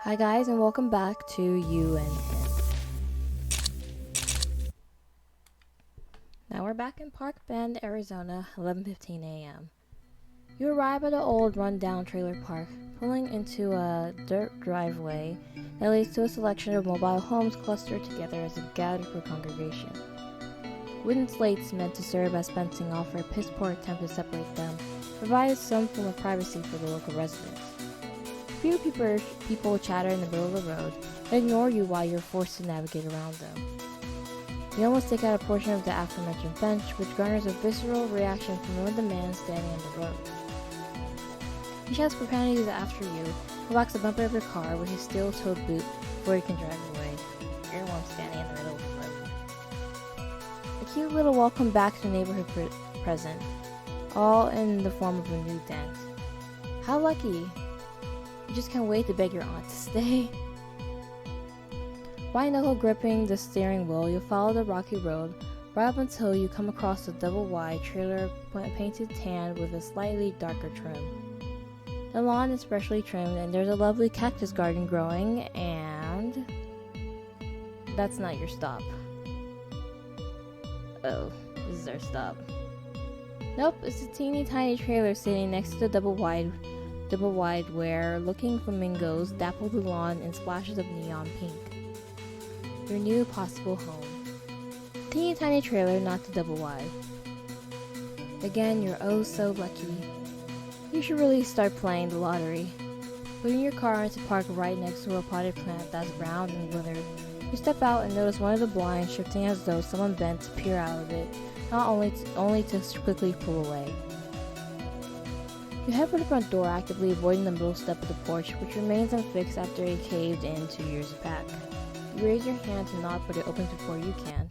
Hi guys, and welcome back to You and Him. Now we're back in Park Bend, Arizona, 11:15 a.m. You arrive at an old run-down trailer park, pulling into a dirt driveway that leads to a selection of mobile homes clustered together as a gathered congregation. Wooden slates meant to serve as fencing offer a piss-poor attempt to separate them, provides some form of privacy for the local residents. Few people chatter in the middle of the road and ignore you while you're forced to navigate around them. You almost take out a portion of the aforementioned bench, which garners a visceral reaction from one of the men standing on the road. He shouts profanities after you and whacks the bumper of your car with his steel-toed boot before he can drive away. You're the one standing in the middle of the road. A cute little welcome back to the neighborhood present, all in the form of a new dent. How lucky! You just can't wait to beg your aunt to stay. White knuckle gripping the steering wheel, you follow the rocky road right up until you come across a double-wide trailer painted tan with a slightly darker trim. The lawn is freshly trimmed and there's a lovely cactus garden growing, and that's not your stop. Oh, this is our stop. Nope, it's a teeny tiny trailer sitting next to the double wide where looking flamingos dapple the lawn in splashes of neon pink. Your new possible home. Teeny tiny trailer, not the double wide. Again, you're oh so lucky. You should really start playing the lottery. Putting your car into park right next to a potted plant that's brown and withered. You step out and notice one of the blinds shifting as though someone bent to peer out of it, only to quickly pull away. You head for the front door, actively avoiding the middle step of the porch, which remains unfixed after it caved in 2 years back. You raise your hand to knock, but it opens before you can.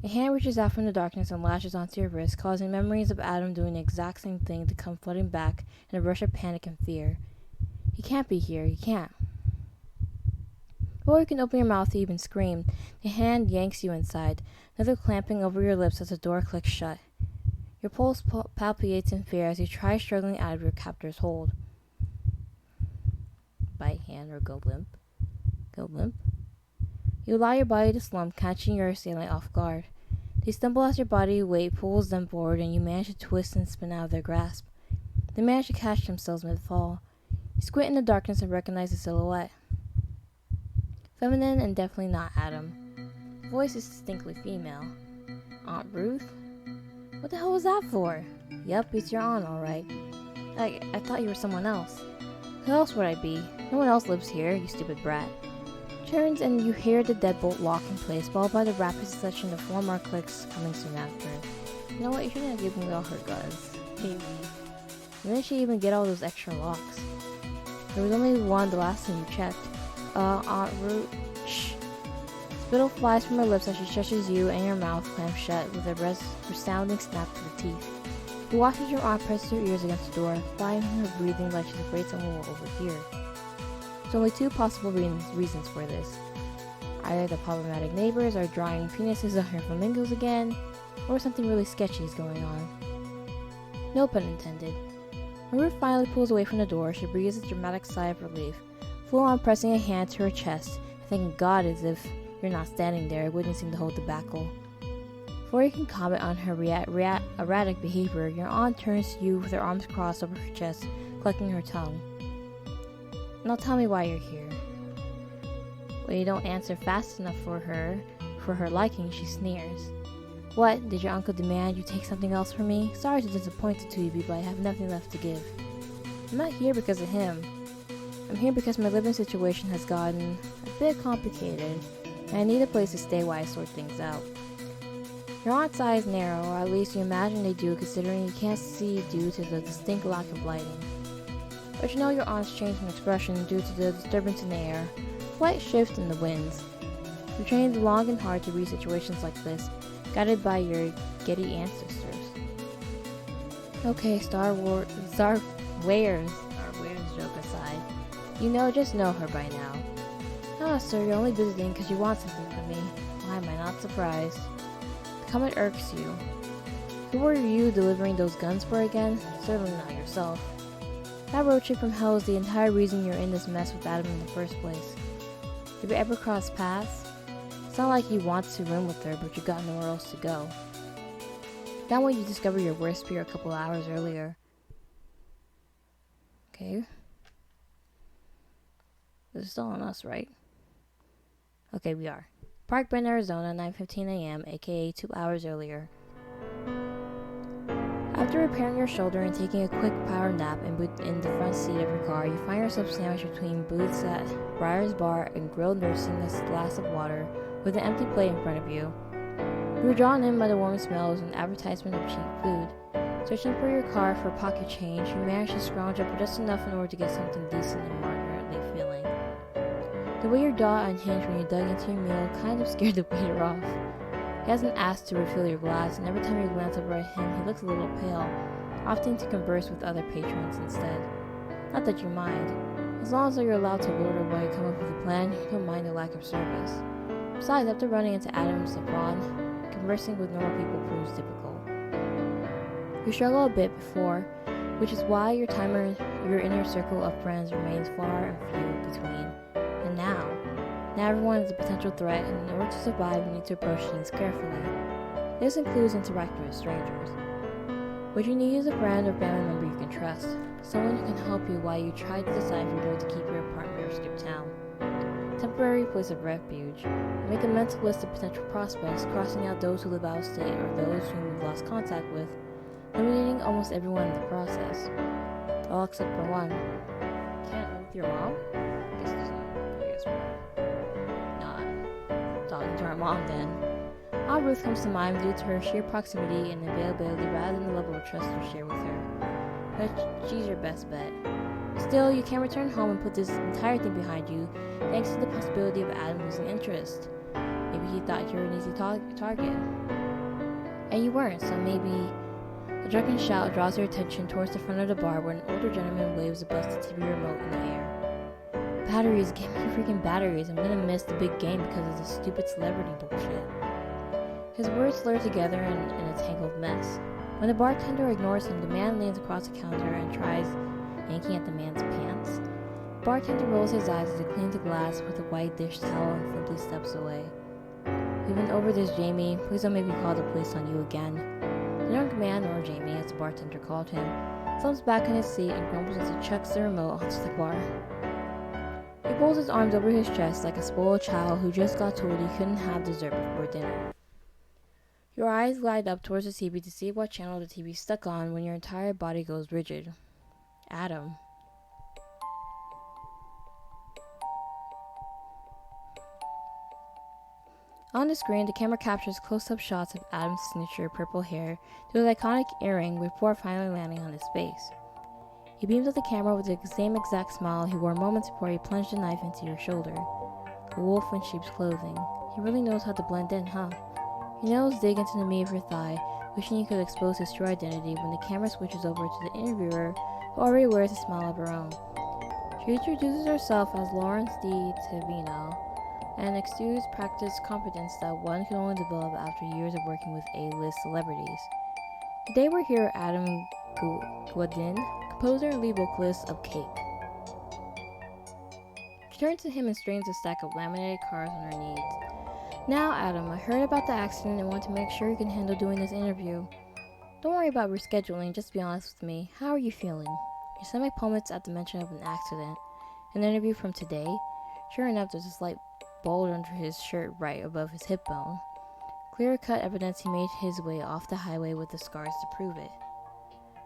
A hand reaches out from the darkness and lashes onto your wrist, causing memories of Adam doing the exact same thing to come flooding back in a rush of panic and fear. He can't be here, he can't. Before you can open your mouth to even scream, the hand yanks you inside, another clamping over your lips as the door clicks shut. Your pulse palpitates in fear as you try struggling out of your captor's hold. Bite hand or go limp. Go limp. You allow your body to slump, catching your assailant off guard. They stumble as your body weight pulls them forward and you manage to twist and spin out of their grasp. They manage to catch themselves mid-fall. You squint in the darkness and recognize the silhouette. Feminine and definitely not Adam. The voice is distinctly female. Aunt Ruth? What the hell was that for? Yep, it's your aunt, alright. I thought you were someone else. Who else would I be? No one else lives here, you stupid brat. Turns and you hear the deadbolt lock in place, followed by the rapid succession of 4 more clicks coming soon after. You know what, you shouldn't have given me all her guns. Baby. When did she even get all those extra locks? There was only one the last time you checked. Aunt Ruth. Shh. Spittle flies from her lips as she stretches you and your mouth clamped shut with a resounding snap to the teeth. You watch as your aunt presses her ears against the door, quieting her breathing like she's afraid someone will overhear. There's only 2 possible reasons for this. Either the problematic neighbors are drawing penises on her flamingos again, or something really sketchy is going on. No pun intended. When Ruth finally pulls away from the door, she breathes a dramatic sigh of relief, full on pressing a hand to her chest, thanking God as if you're not standing there, witnessing the whole debacle. Before you can comment on her erratic behavior, your aunt turns to you with her arms crossed over her chest, clucking her tongue. Now tell me why you're here. When you don't answer fast enough for her liking, she sneers. What, did your uncle demand you take something else from me? Sorry to disappoint the 2 of you, but I have nothing left to give. I'm not here because of him. I'm here because my living situation has gotten a bit complicated, and I need a place to stay while I sort things out. Your aunt's eyes narrow, or at least you imagine they do, considering you can't see due to the distinct lack of lighting. But you know your aunt's change in expression due to the disturbance in the air, slight shift in the winds. You trained long and hard to read situations like this, guided by your giddy ancestors. Okay, Star Wars joke aside, just know her by now. Ah, sir, you're only visiting because you want something from me. Why am I not surprised? The comment irks you. Who were you delivering those guns for again? Certainly not yourself. That road trip from hell is the entire reason you're in this mess with Adam in the first place. Did we ever cross paths? It's not like you want to room with her, but you got nowhere else to go. Not when you discover your worst fear a couple hours earlier. Okay. This is still on us, right? Okay, we are. Park Bend, Arizona, 9:15 a.m., aka 2 hours earlier. After repairing your shoulder and taking a quick power nap in the front seat of your car, you find yourself sandwiched between booths at Briar's Bar and Grill nursing a glass of water with an empty plate in front of you. You were drawn in by the warm smells and advertisement of cheap food. Searching for your car for pocket change, you managed to scrounge up just enough in order to get something decent and moderately filling. The way your jaw unhinged when you dug into your meal kind of scared the waiter off. He hasn't asked to refill your glass, and every time you glance over at him, he looks a little pale, opting to converse with other patrons instead. Not that you mind. As long as you're allowed to order while you come up with a plan, you don't mind the lack of service. Besides, after running into Adam's LeBron, conversing with normal people proves difficult. You struggle a bit before, which is why your inner circle of friends remains far and few between. And now everyone is a potential threat, and in order to survive, you need to approach things carefully. This includes interacting with strangers. What you need is a friend or family member you can trust, someone who can help you while you try to decide if you're going to keep your apartment or skip town. Temporary place of refuge. Make a mental list of potential prospects, crossing out those who live out of state or those whom you've lost contact with, eliminating almost everyone in the process. All except for one. Can't live with your mom? I guess talking to our mom then. Aunt Ruth comes to mind due to her sheer proximity and availability rather than the level of trust you share with her. But she's your best bet. Still, you can return home and put this entire thing behind you thanks to the possibility of Adam losing interest. Maybe he thought you were an easy target. And you weren't, so maybe a drunken shout draws your attention towards the front of the bar where an older gentleman waves a busted TV remote in the air. Batteries, give me freaking batteries. I'm gonna miss the big game because of this stupid celebrity bullshit. His words slur together in a tangled mess. When the bartender ignores him, the man leans across the counter and tries yanking at the man's pants. The bartender rolls his eyes as he cleans the glass with a white dish towel and simply steps away. We've been over this, Jamie. Please don't make me call the police on you again. The young man, or Jamie as the bartender called him, slumps back in his seat and grumbles as he chucks the remote onto the bar. He pulls his arms over his chest like a spoiled child who just got told he couldn't have dessert before dinner. Your eyes glide up towards the TV to see what channel the TV's stuck on when your entire body goes rigid. Adam. On the screen, the camera captures close-up shots of Adam's signature purple hair to his iconic earring before finally landing on his face. He beams at the camera with the same exact smile he wore moments before he plunged the knife into your shoulder. A wolf in sheep's clothing. He really knows how to blend in, huh? Your nails dig into the meat of your thigh, wishing he could expose his true identity when the camera switches over to the interviewer, who already wears a smile of her own. She introduces herself as Lawrence D. Tavino, and exudes practiced competence that one can only develop after years of working with A-list celebrities. Today we're here with Adam Guadin, composer and lead vocalist of Cake. She turns to him and strains a stack of laminated cards on her knees. Now, Adam, I heard about the accident and want to make sure you can handle doing this interview. Don't worry about rescheduling, just be honest with me. How are you feeling? Your stomach plummets at the mention of an accident. An interview from today? Sure enough, there's a slight bulge under his shirt right above his hip bone. Clear-cut evidence he made his way off the highway with the scars to prove it.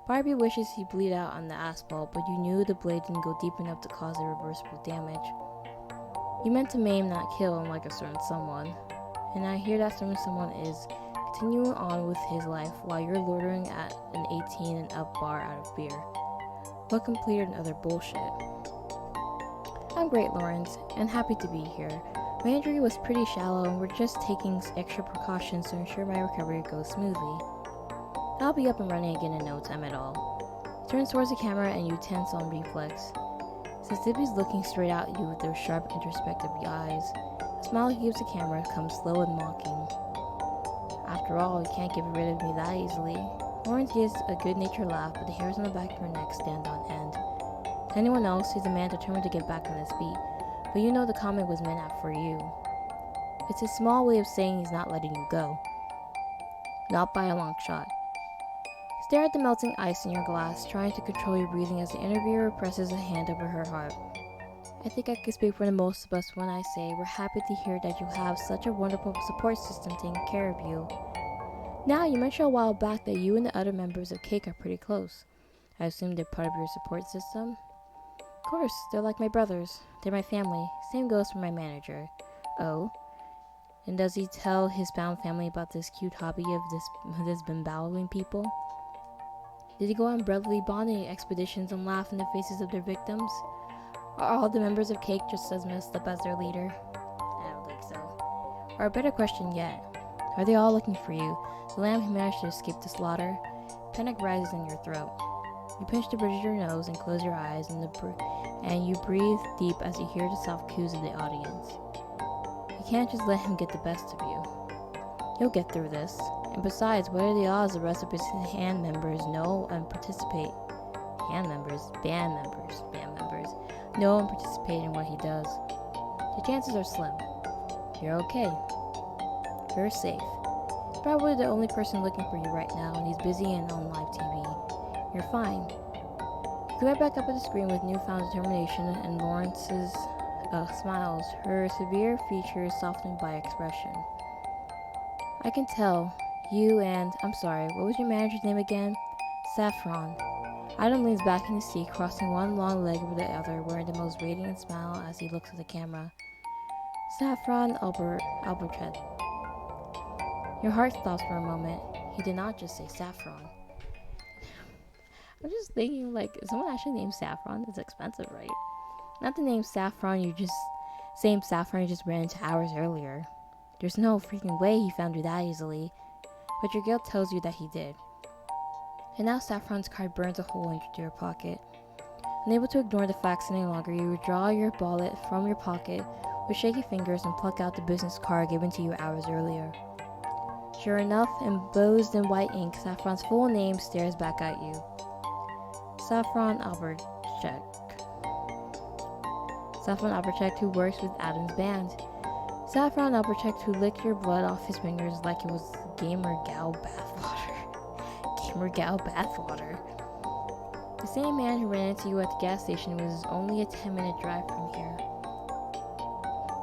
Barbie wishes he bleed out on the asphalt, but you knew the blade didn't go deep enough to cause irreversible damage. You meant to maim, not kill, unlike a certain someone. And I hear that certain someone is continuing on with his life while you're loitering at an 18 and up bar out of beer. What completed and other bullshit. I'm great, Lawrence, and happy to be here. My injury was pretty shallow and we're just taking extra precautions to ensure my recovery goes smoothly. I'll be up and running again in no time at all. He turns towards the camera and you tense on reflex. Since Libby's looking straight at you with those sharp introspective eyes, the smile he gives the camera comes slow and mocking. After all, you can't get rid of me that easily. Lawrence gives a good-natured laugh, but the hairs on the back of her neck stand on end. To anyone else, he's a man determined to get back on his feet, but you know the comic was meant for you. It's a small way of saying he's not letting you go. Not by a long shot. Stare at the melting ice in your glass, trying to control your breathing as the interviewer presses a hand over her heart. I think I can speak for the most of us when I say we're happy to hear that you have such a wonderful support system taking care of you. Now, you mentioned a while back that you and the other members of Cake are pretty close. I assume they're part of your support system? Of course, they're like my brothers. They're my family. Same goes for my manager. Oh? And does he tell his found family about this cute hobby of this bemboweling people? Did he go on brotherly bonding expeditions and laugh in the faces of their victims? Are all the members of Cake just as messed up as their leader? I don't think so. Or a better question yet, are they all looking for you, the lamb who managed to escape the slaughter? Panic rises in your throat. You pinch the bridge of your nose and close your eyes, and you breathe deep as you hear the soft coos of the audience. You can't just let him get the best of you. You'll get through this. And besides, what are the odds the rest of his band members know and participate? Band members know and participate in what he does. The chances are slim. You're okay. You're safe. Probably the only person looking for you right now, and he's busy and on live TV. You're fine. You glare back up at the screen with newfound determination, and Lawrence's smiles, her severe features softened by expression. I can tell. You and, I'm sorry, what was your manager's name again? Saffron. Adam leans back in his seat, crossing one long leg over the other, wearing the most radiant smile as he looks at the camera. Saffron Albertret. Your heart stops for a moment. He did not just say Saffron. I'm just thinking, like, is someone actually named Saffron? That's expensive, right? Not the name Saffron same Saffron you just ran into hours earlier. There's no freaking way he found you that easily. But your guilt tells you that he did. And now Saffron's card burns a hole into your pocket. Unable to ignore the facts any longer, you withdraw your wallet from your pocket with shaky fingers and pluck out the business card given to you hours earlier. Sure enough, embossed in white ink, Saffron's full name stares back at you. Saffron Albertcheck. Saffron Albertcheck, who works with Adam's band. Saffron Albertcheck, who licked your blood off his fingers like it was Gamer Gal bathwater. Gamer Gal bathwater. The same man who ran into you at the gas station was only a 10-minute drive from here.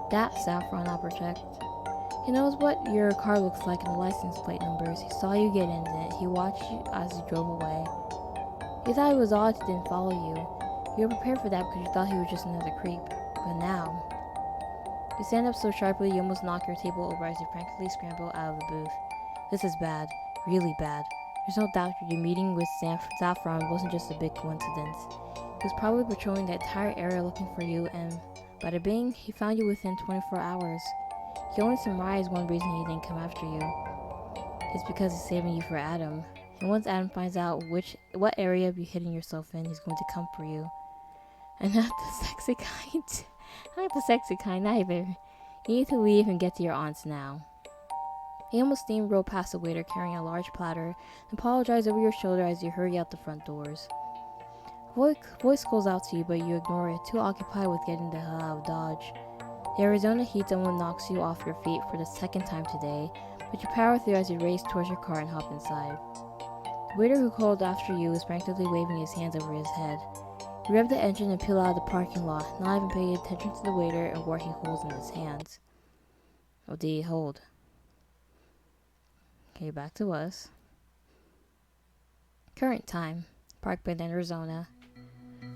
That's Saffron Albertcheck. He knows what your car looks like in the license plate numbers. He saw you get in it. He watched you as you drove away. You thought it was odd he didn't follow you. You were prepared for that because you thought he was just another creep. But now... You stand up so sharply you almost knock your table over as you frantically scramble out of the booth. This is bad. Really bad. There's no doubt your meeting with Saffron wasn't just a big coincidence. He was probably patrolling the entire area looking for you, and bada bing, he found you within 24 hours. He only surmised one reason he didn't come after you. It's because he's saving you for Adam. And once Adam finds out what area you're hiding yourself in, he's going to come for you. And not the sexy kind. Not the sexy kind either. You need to leave and get to your aunt's now. He almost steamrolled past the waiter carrying a large platter and apologized over your shoulder as you hurry out the front doors. Voice calls out to you, but you ignore it, too occupied with getting the hell out of Dodge. The Arizona heat almost knocks you off your feet for the second time today, but you power through as you race towards your car and hop inside. The waiter who called after you is frantically waving his hands over his head. You rev the engine and peel out of the parking lot, not even paying attention to the waiter and what he holds in his hands. What did he hold? Okay, back to us. Current time, Park Bend, Arizona.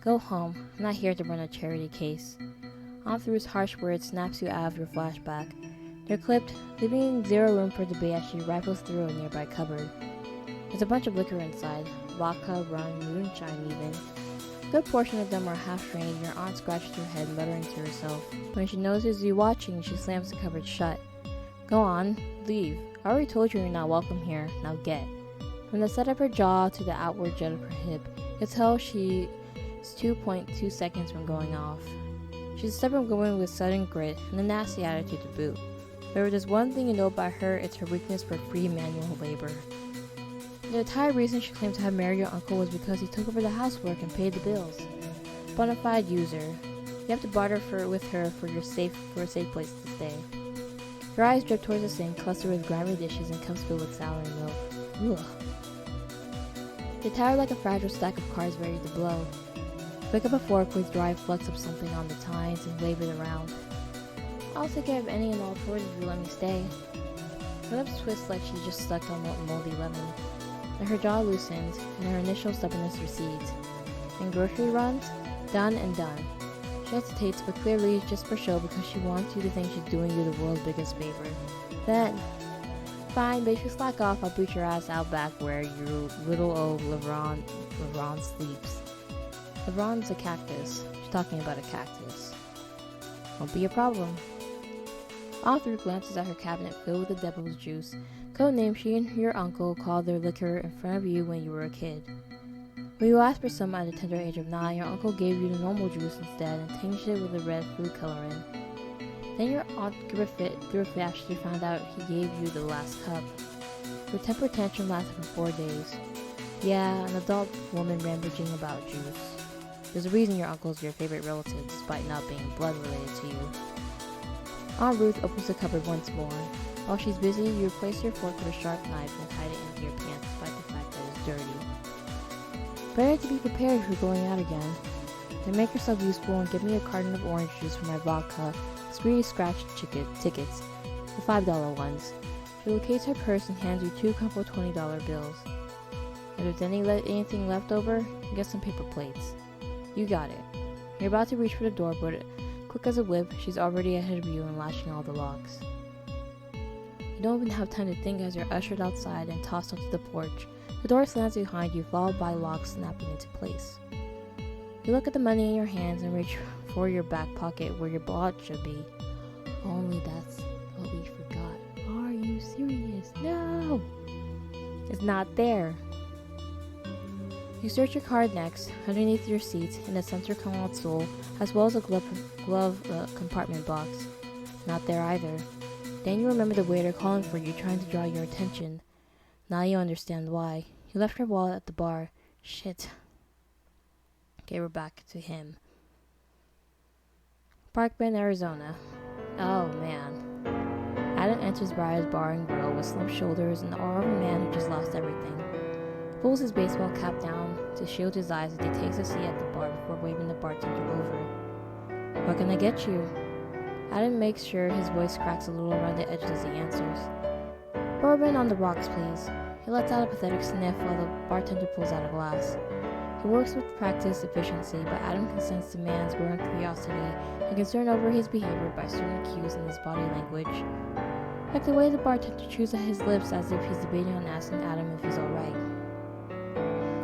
Go home. I'm not here to run a charity case. Aunt Ruth's harsh words snaps you out of your flashback. They're clipped, leaving zero room for debate as she rifles through a nearby cupboard. There's a bunch of liquor inside, vodka, rum, moonshine even. A good portion of them are half-drained, and your aunt scratches her head, muttering to herself. When she notices you watching, she slams the cupboard shut. Go on, leave. I already told you you're not welcome here. Now get. From the set of her jaw to the outward jet of her hip, you can tell she's 2.2 seconds from going off. She's a stubborn woman with sudden grit and a nasty attitude to boot. But if there's one thing you know about her, it's her weakness for free manual labor. The entire reason she claimed to have married your uncle was because he took over the housework and paid the bills. bona fide user. You have to barter with her for a safe place to stay. Your eyes drip towards the sink, clustered with grimy dishes and cups filled with sour and milk. Ugh. They tower like a fragile stack of cards ready to blow. Pick up a fork with dry flecks of something on the tines and wave it around. I'll take care of any and all chores if you let me stay. Her lips twist like she just sucked on a moldy lemon. And her jaw loosens, and her initial stubbornness recedes. And grocery runs? Done and done. She hesitates, but clearly just for show because she wants you to think she's doing you the world's biggest favor. Then, fine, but if you slack off, I'll boot your ass out back where your little old LeBron sleeps. LeBron's a cactus. She's talking about a cactus. Won't be a problem. Aunt Ruth glances at her cabinet filled with the devil's juice, codename she and your uncle called their liquor in front of you when you were a kid. When you asked for some at the tender age of 9, your uncle gave you the normal juice instead and tinged it with a red food coloring. Then your aunt Griffith actually found out he gave you the last cup. Your temper tantrum lasted for 4 days. Yeah, an adult woman rambling about juice. There's a reason your uncle's your favorite relative despite not being blood related to you. Aunt Ruth opens the cupboard once more. While she's busy, you replace your fork with a sharp knife and hide it into your pants despite the fact that it's dirty. Better to be prepared for going out again. Then make yourself useful and give me a carton of orange juice for my vodka, screedy scratch tickets, the $5 ones. She locates her purse and hands you 2 crumpled $20 bills. If there's anything left over, get some paper plates. You got it. You're about to reach for the door, but quick as a whip, she's already ahead of you and latching all the locks. You don't even have time to think as you're ushered outside and tossed onto the porch. The door slams behind you, followed by locks snapping into place. You look at the money in your hands and reach for your back pocket where your wallet should be. Only that's what we forgot. Are you serious? No! It's not there. You search your card next, underneath your seat, in the center console, as well as a glove compartment box. Not there either. Then you remember the waiter calling for you, trying to draw your attention. Now you understand why. You left your wallet at the bar. Shit. Okay, we're back to him. Park Bend, Arizona. Oh, man. Adam enters Briar's Bar and Grill with slumped shoulders and the aura of a man who just lost everything. He pulls his baseball cap down to shield his eyes as he takes a seat at the bar before waving the bartender over. What can I get you? Adam makes sure his voice cracks a little around the edges as he answers. Bourbon on the rocks, please. He lets out a pathetic sniff while the bartender pulls out a glass. He works with practiced efficiency, but Adam can sense the man's growing curiosity and concern over his behavior by certain cues in his body language. Like the way the bartender chews at his lips as if he's debating on asking Adam if he's alright.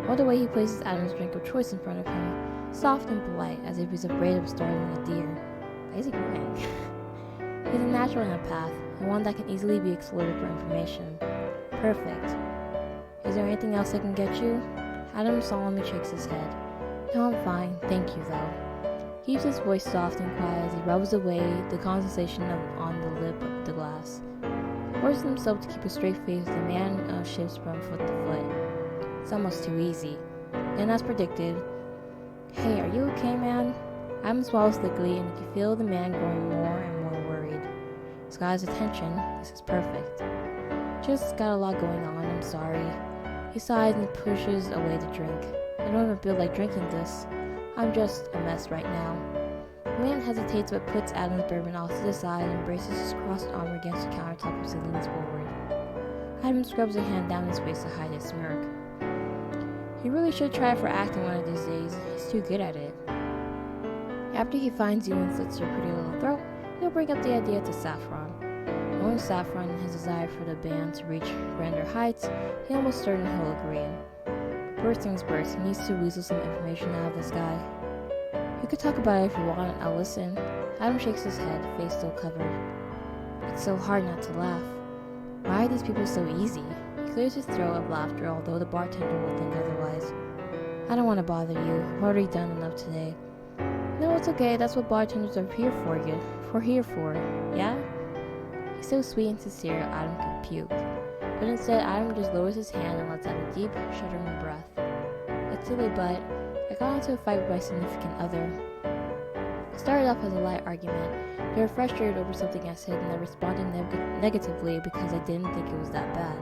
Or the way he places Adam's drink of choice in front of him, soft and polite, as if he's afraid of startling a deer. Why is he crying? He's a natural empath, and one that can easily be exploited for information. Perfect. Is there anything else I can get you? Adam solemnly shakes his head. No, I'm fine, thank you, though. He keeps his voice soft and quiet as he rubs away the condensation on the lip of the glass. Forcing himself to keep a straight face, the man shifts from foot to foot. It's almost too easy. Then, as predicted, "Hey, are you okay, man?" Adam swallows thickly, and you can feel the man growing more and more worried. He's got his attention. This is perfect. Just got a lot going on, I'm sorry. He sighs and pushes away the drink. I don't even feel like drinking this. I'm just a mess right now. The man hesitates but puts Adam's bourbon off to the side and braces his crossed arm against the countertop as he leans forward. Adam scrubs a hand down his face to hide his smirk. He really should try for acting one of these days. He's too good at it. After he finds you and slits your pretty little throat, he'll bring up the idea to Saffron. Knowing Saffron and his desire for the band to reach grander heights, he's almost certain he'll agree. First things first, he needs to weasel some information out of this guy. You could talk about it if you want, I'll listen. Adam shakes his head, face still covered. It's so hard not to laugh. Why are these people so easy? He clears his throat of laughter, although the bartender will think otherwise. I don't want to bother you. I've already done enough today. No, it's okay. That's what bartenders are here for, yeah? He's so sweet and sincere, Adam could puke. But instead, Adam just lowers his hand and lets out a deep, shuddering breath. It's silly, but I got into a fight with my significant other. It started off as a light argument. They were frustrated over something I said, and I responded negatively because I didn't think it was that bad.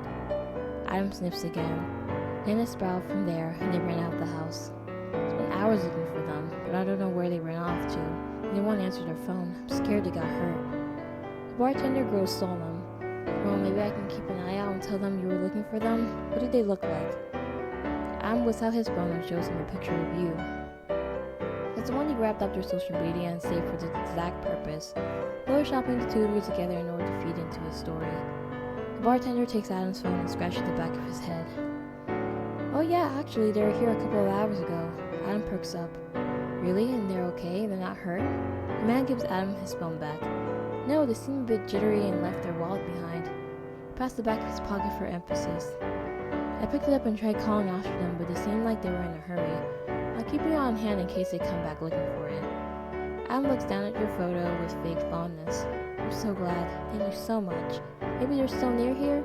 Adam sniffs again. Then it spiraled from there, and they ran out of the house. I spent hours looking for them, but I don't know where they ran off to. And they won't answer their phone. I'm scared they got hurt. The bartender grows solemn. Well, maybe I can keep an eye out and tell them you were looking for them. What did they look like? Adam whips out his phone and shows him a picture of you. It's the one he grabbed off your social media and saved for the exact purpose, photoshopping the two of you together in order to feed into his story. The bartender takes Adam's phone and scratches the back of his head. Oh yeah, actually, they were here a couple of hours ago. Adam perks up. Really? And they're okay? They're not hurt? The man gives Adam his phone back. No, they seem a bit jittery and left their wallet behind. He passed the back of his pocket for emphasis. I picked it up and tried calling after them, but they seemed like they were in a hurry. I'll keep it on hand in case they come back looking for it. Adam looks down at your photo with fake fondness. I'm so glad. Thank you so much. Maybe they're still near here?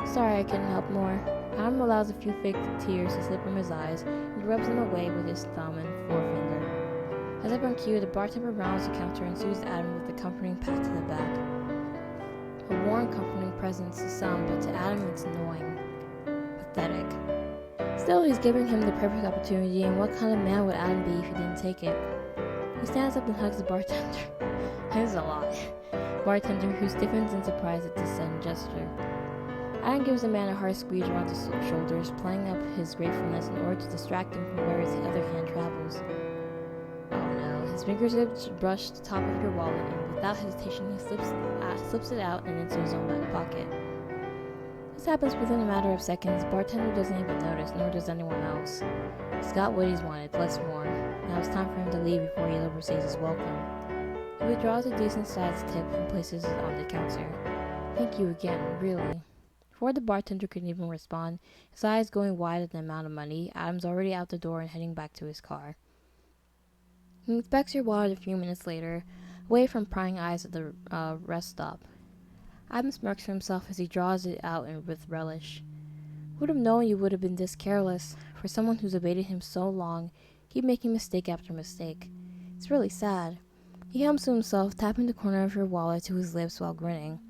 Sorry I couldn't help more. Adam allows a few fake tears to slip from his eyes and rubs them away with his thumb and forefinger. As if on cue, the bartender rounds the counter and soothes Adam with a comforting pat to the back. A warm, comforting presence to some, but to Adam it's annoying. Pathetic. Still, he's giving him the perfect opportunity, and what kind of man would Adam be if he didn't take it? He stands up and hugs the bartender. This is a lot. Bartender, who stiffens in surprise at this sudden gesture. Adam gives the man a hard squeeze around his shoulders, playing up his gratefulness in order to distract him from where his other hand travels. Oh no, his fingertips brush the top of your wallet, and without hesitation he slips it out and into his own back pocket. This happens within a matter of seconds. The bartender doesn't even notice, nor does anyone else. He's got what he's wanted, plus more. Now it's time for him to leave before he overstays his welcome. He withdraws a decent-sized tip and places it on the counter. Thank you again, really. Before the bartender could even respond, his eyes going wide at the amount of money, Adam's already out the door and heading back to his car. He inspects your wallet a few minutes later, away from prying eyes at the rest stop. Adam smirks to himself as he draws it out with relish. Would have known you would have been this careless. For someone who's evaded him so long, keep making mistake after mistake. It's really sad. He hums to himself, tapping the corner of your wallet to his lips while grinning.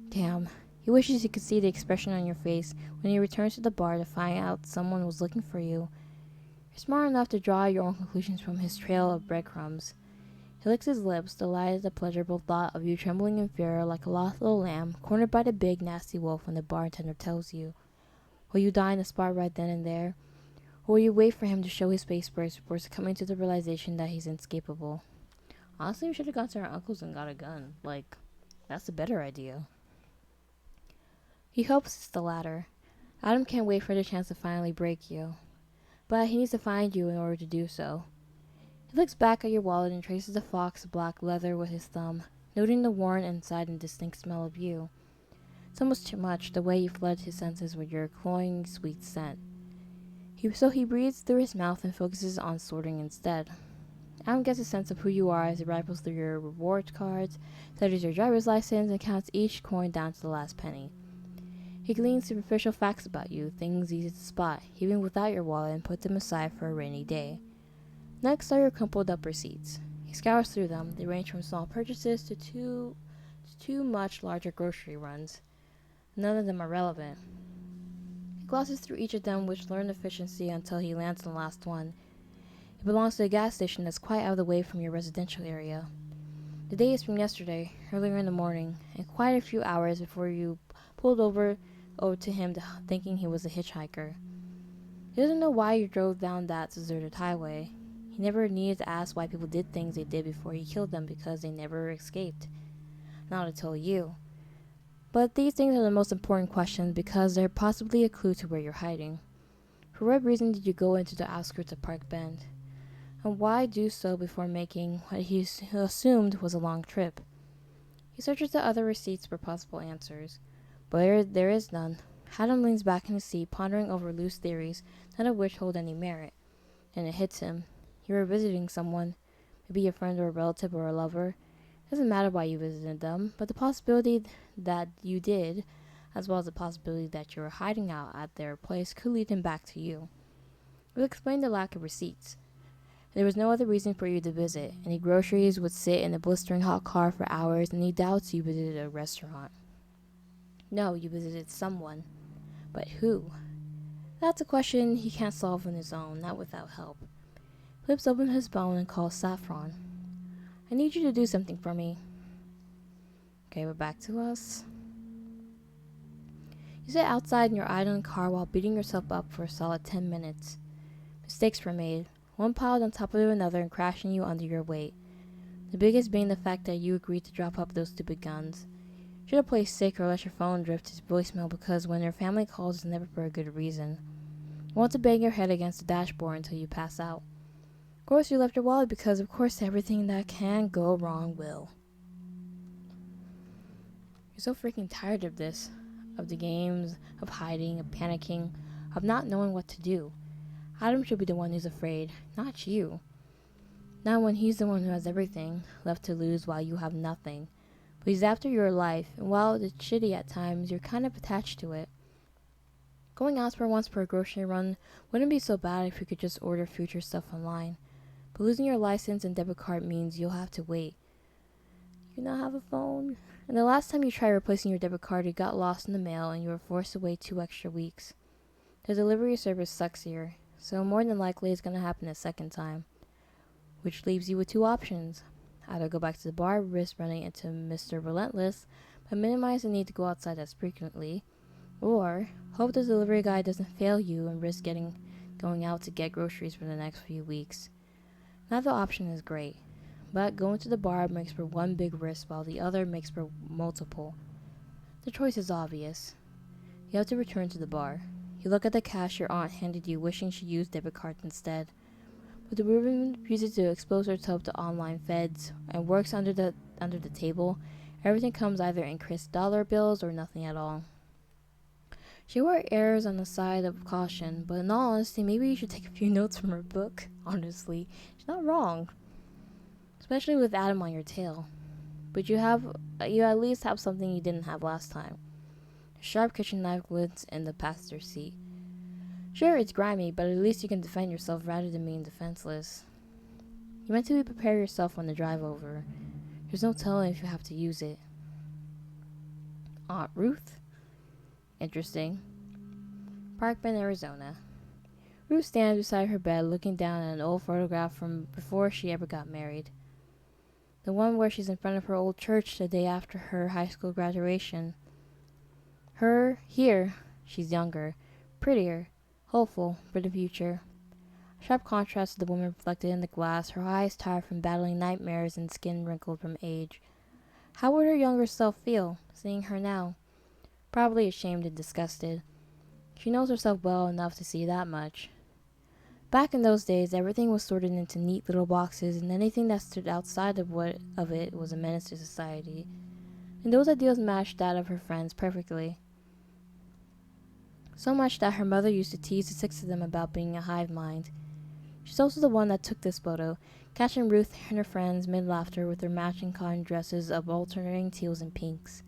Damn. He wishes he could see the expression on your face when he returns to the bar to find out someone was looking for you. You're smart enough to draw your own conclusions from his trail of breadcrumbs. He licks his lips, delighted at the pleasurable thought of you trembling in fear like a lost little lamb cornered by the big, nasty wolf when the bartender tells you. Will you die in the spot right then and there? Or will you wait for him to show his face first before coming to the realization that he's inescapable? Honestly, we should have gone to our uncle's and got a gun. That's a better idea. He hopes it's the latter. Adam can't wait for the chance to finally break you. But he needs to find you in order to do so. He looks back at your wallet and traces the fox black leather with his thumb, noting the worn inside and distinct smell of you. It's almost too much, the way you flood his senses with your cloying sweet scent. So he breathes through his mouth and focuses on sorting instead. Adam gets a sense of who you are as he rifles through your reward cards, studies your driver's license, and counts each coin down to the last penny. He gleans superficial facts about you, things easy to spot, even without your wallet, and puts them aside for a rainy day. Next are your crumpled up receipts. He scours through them. They range from small purchases to two much larger grocery runs. None of them are relevant. He glosses through each of them with learned efficiency until he lands on the last one. It belongs to a gas station that's quite out of the way from your residential area. The day is from yesterday, earlier in the morning, and quite a few hours before you pulled over to him thinking he was a hitchhiker. He doesn't know why you drove down that deserted highway. He never needed to ask why people did things they did before he killed them because they never escaped. Not until you. But these things are the most important questions because they're possibly a clue to where you're hiding. For what reason did you go into the outskirts of Park Bend? And why do so before making what he assumed was a long trip? He searches the other receipts for possible answers. But there is none. Adam leans back in his seat, pondering over loose theories, none of which hold any merit. And it hits him. You were visiting someone, maybe a friend or a relative or a lover. It doesn't matter why you visited them, but the possibility that you did, as well as the possibility that you were hiding out at their place, could lead him back to you. It would explain the lack of receipts. There was no other reason for you to visit. Any groceries would sit in a blistering hot car for hours, and he doubts you visited a restaurant. No, you visited someone. But who? That's a question he can't solve on his own, not without help. Flips open his phone and calls Saffron. I need you to do something for me. Okay, we're back to us. You sit outside in your idling car while beating yourself up for a solid 10 minutes. Mistakes were made, one piled on top of another and crashing you under your weight. The biggest being the fact that you agreed to drop up those stupid guns. Should have played sick or let your phone drift to voicemail because when your family calls it's never for a good reason. You want to bang your head against the dashboard until you pass out. Of course you left your wallet because of course everything that can go wrong will. You're so freaking tired of this. Of the games, of hiding, of panicking, of not knowing what to do. Adam should be the one who's afraid, not you. Not when he's the one who has everything left to lose while you have nothing. But he's after your life, and while it's shitty at times, you're kind of attached to it. Going out for once for a grocery run wouldn't be so bad if you could just order future stuff online. But losing your license and debit card means you'll have to wait. You not have a phone? And the last time you tried replacing your debit card, it got lost in the mail and you were forced to wait 2 extra weeks. The delivery service sucks here, so more than likely it's going to happen a second time. Which leaves you with 2 options. Either go back to the bar, risk running into Mr. Relentless, but minimize the need to go outside as frequently, or hope the delivery guy doesn't fail you and risk going out to get groceries for the next few weeks. Neither option is great, but going to the bar makes for one big risk while the other makes for multiple. The choice is obvious. You have to return to the bar. You look at the cash your aunt handed you, wishing she used debit cards instead. But the woman refuses to expose herself to online feds and works under the table. Everything comes either in crisp dollar bills or nothing at all. She errs on the side of caution, but in all honesty, maybe you should take a few notes from her book. Honestly, she's not wrong. Especially with Adam on your tail. But you at least have something you didn't have last time. A sharp kitchen knife glints in the passenger seat. Sure, it's grimy, but at least you can defend yourself rather than being defenseless. You mentally prepare yourself on the drive over. There's no telling if you have to use it. Aunt Ruth? Interesting. Parkman, Arizona. Ruth stands beside her bed looking down at an old photograph from before she ever got married. The one where she's in front of her old church the day after her high school graduation. Here, she's younger, prettier, hopeful for the future. A sharp contrast to the woman reflected in the glass, her eyes tired from battling nightmares and skin wrinkled from age. How would her younger self feel, seeing her now? Probably ashamed and disgusted. She knows herself well enough to see that much. Back in those days, everything was sorted into neat little boxes, and anything that stood outside of it was a menace to society. And those ideals matched that of her friends perfectly. So much that her mother used to tease the 6 of them about being a hive mind. She's also the one that took this photo, catching Ruth and her friends mid-laughter with their matching cotton dresses of alternating teals and pinks.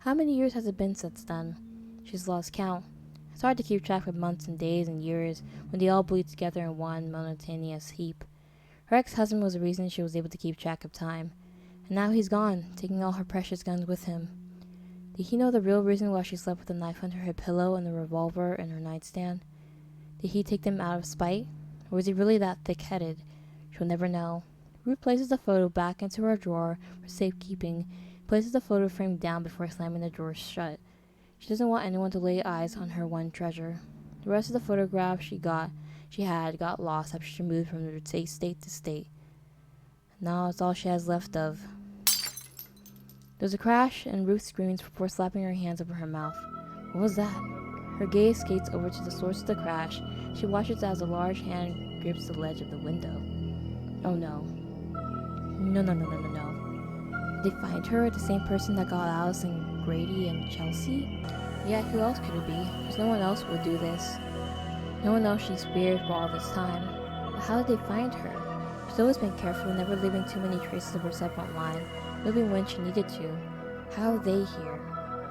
How many years has it been since then? She's lost count. It's hard to keep track of months and days and years when they all bleed together in one monotonous heap. Her ex-husband was the reason she was able to keep track of time. And now he's gone, taking all her precious guns with him. Did he know the real reason why she slept with a knife under her pillow and a revolver in her nightstand? Did he take them out of spite? Or was he really that thick-headed? She'll never know. Ruth places the photo back into her drawer for safekeeping, places the photo frame down before slamming the drawer shut. She doesn't want anyone to lay eyes on her one treasure. The rest of the photographs she had got lost after she moved from state to state. Now it's all she has left of. There's a crash, and Ruth screams before slapping her hands over her mouth. What was that? Her gaze skates over to the source of the crash. She watches as a large hand grips the ledge of the window. Oh no. No. Did they find her, the same person that got Alice and Grady and Chelsea? Yeah, who else could it be? There's no one else who would do this. No one else she's feared for all this time. But how did they find her? She's always been careful, never leaving too many traces of herself online, moving when she needed to. How are they here?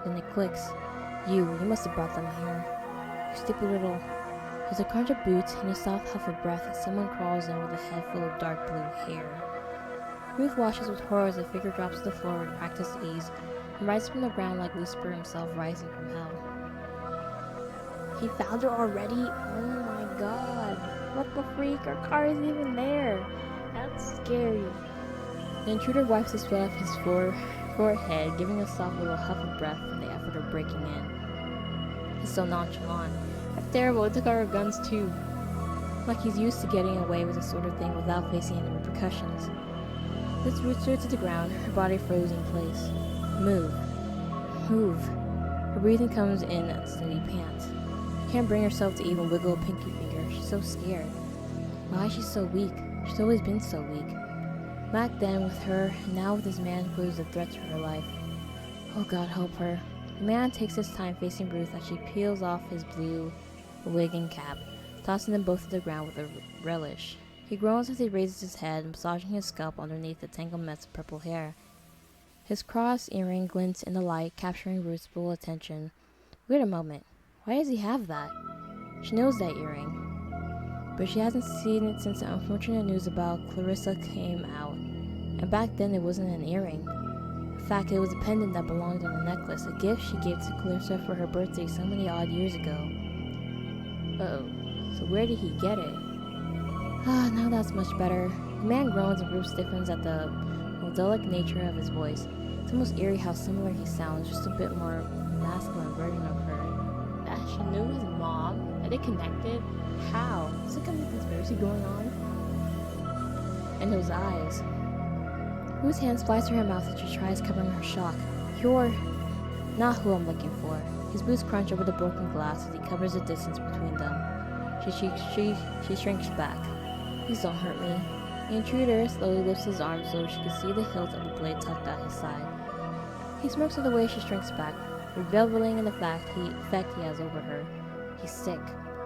Then it clicks. You must have brought them here. You stupid little... There's a crunch of boots and a soft huff of breath as someone crawls in with a head full of dark blue hair. Ruth watches with horror as the figure drops to the floor with practiced ease and rises from the ground like Lucifer himself rising from hell. He found her already? Oh my god. What the freak? Our car isn't even there. That's scary. The intruder wipes the sweat off his forehead, giving a soft little huff of breath from the effort of breaking in. He's so nonchalant. That's terrible. It took our guns too. Like he's used to getting away with this sort of thing without facing any repercussions. This Ruth stood to the ground, her body froze in place. Move. Move. Her breathing comes in unsteady pants. She can't bring herself to even wiggle a pinky finger. She's so scared. Why is she so weak? She's always been so weak. Back then with her, and now with this man who is a threat to her life. Oh God, help her. The man takes his time facing Ruth as she peels off his blue wig and cap, tossing them both to the ground with a relish. He groans as he raises his head, massaging his scalp underneath the tangled mess of purple hair. His cross earring glints in the light, capturing Ruth's full attention. Wait a moment. Why does he have that? She knows that earring, but she hasn't seen it since the unfortunate news about Clarissa came out. And back then it wasn't an earring. In fact, it was a pendant that belonged on a necklace, a gift she gave to Clarissa for her birthday so many odd years ago. Uh-oh, so where did he get it? Ah, now that's much better. The man groans and Ruth stiffens at the melodic nature of his voice. It's almost eerie how similar he sounds, just a bit more masculine version of her. That she knew his mom? Are they connected? How? Is there some conspiracy going on? And those eyes. Ruth's hand flies to her mouth as she tries covering her shock. You're not who I'm looking for. His boots crunch over the broken glass as he covers the distance between them. She shrinks back. Please don't hurt me. The intruder slowly lifts his arm so she can see the hilt of the blade tucked at his side. He smirks at the way she shrinks back, reveling in the effect he has over her. He's sick,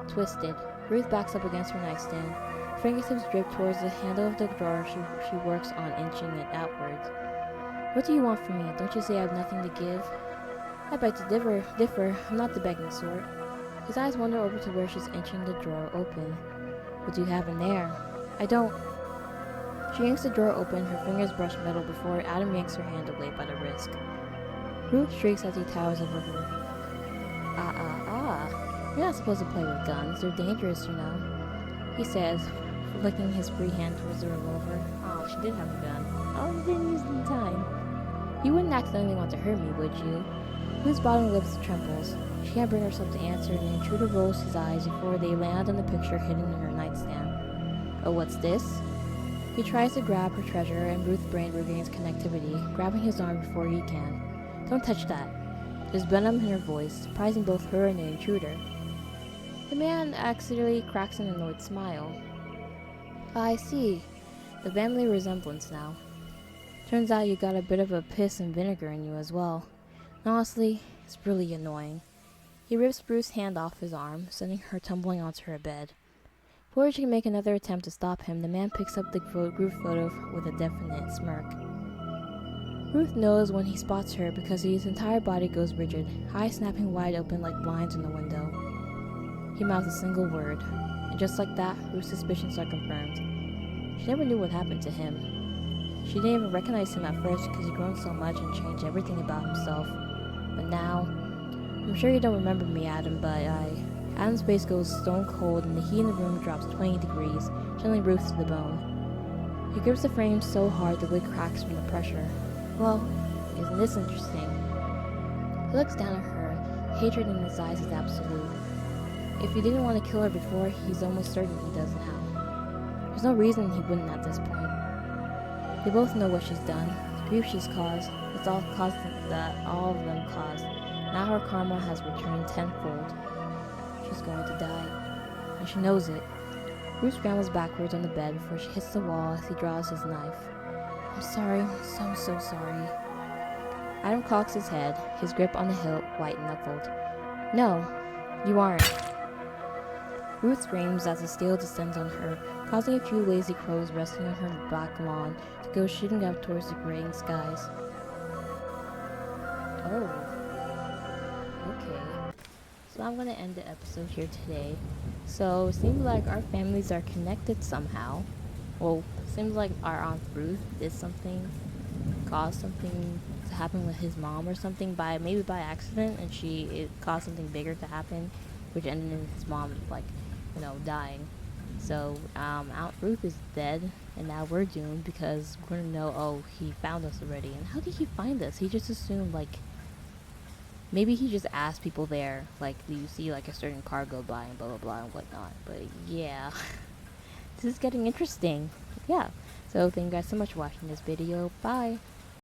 twisted. Ruth backs up against her nightstand. Fingertips drip towards the handle of the drawer she works on, inching it outwards. What do you want from me? Don't you say I have nothing to give? I beg to differ. I'm not the begging sort. His eyes wander over to where she's inching the drawer open. What do you have in there? I don't. She yanks the drawer open, her fingers brush metal before Adam yanks her hand away by the wrist. Ruth shrieks as he towers over her. You're not supposed to play with guns. They're dangerous, you know. He says, flicking his free hand towards the revolver. Oh, she did have a gun. Oh, you didn't use it in time. You wouldn't accidentally want to hurt me, would you? Ruth's bottom lip trembles. She can't bring herself to answer, and the intruder rolls his eyes before they land on the picture hidden in her nightstand. Oh, what's this? He tries to grab her treasure, and Ruth's brain regains connectivity, grabbing his arm before he can. Don't touch that. There's venom in her voice, surprising both her and the intruder. The man accidentally cracks an annoyed smile. I see. The family resemblance now. Turns out you got a bit of a piss and vinegar in you as well. Honestly, it's really annoying. He rips Ruth's hand off his arm, sending her tumbling onto her bed. Before she can make another attempt to stop him, the man picks up the group photo with a definite smirk. Ruth knows when he spots her because his entire body goes rigid, eyes snapping wide open like blinds in the window. He mouths a single word, and just like that, Ruth's suspicions are confirmed. She never knew what happened to him. She didn't even recognize him at first because he'd grown so much and changed everything about himself. But now, I'm sure you don't remember me, Adam, but Adam's face goes stone cold and the heat in the room drops 20 degrees, chilling Ruth to the bone. He grips the frame so hard the wood cracks from the pressure. Well, isn't this interesting? He looks down at her. Hatred in his eyes is absolute. If he didn't want to kill her before, he's almost certain he does now. There's no reason he wouldn't at this point. They both know what she's done, the grief she's caused. It's all caused that all of them caused. Now her karma has returned tenfold. She's going to die, and she knows it. Ruth scrambles backwards on the bed before she hits the wall as he draws his knife. I'm sorry, so sorry. Adam cocks his head, his grip on the hilt white-knuckled. No, you aren't. Ruth screams as the steel descends on her, causing a few lazy crows resting on her back lawn to go shooting up towards the graying skies. Oh. Okay. So I'm gonna end the episode here today. So it seems like our families are connected somehow. Well, it seems like our Aunt Ruth did something, caused something to happen with his mom or something by maybe by accident, and it caused something bigger to happen, which ended in his mom like, dying. So Aunt Ruth is dead, and now we're doomed because we're gonna know. Oh, he found us already. And how did he find us? He just assumed like maybe he just asked people there, like, do you see like a certain car go by and blah blah blah and whatnot. But yeah, this is getting interesting. Yeah. So thank you guys so much for watching this video. Bye.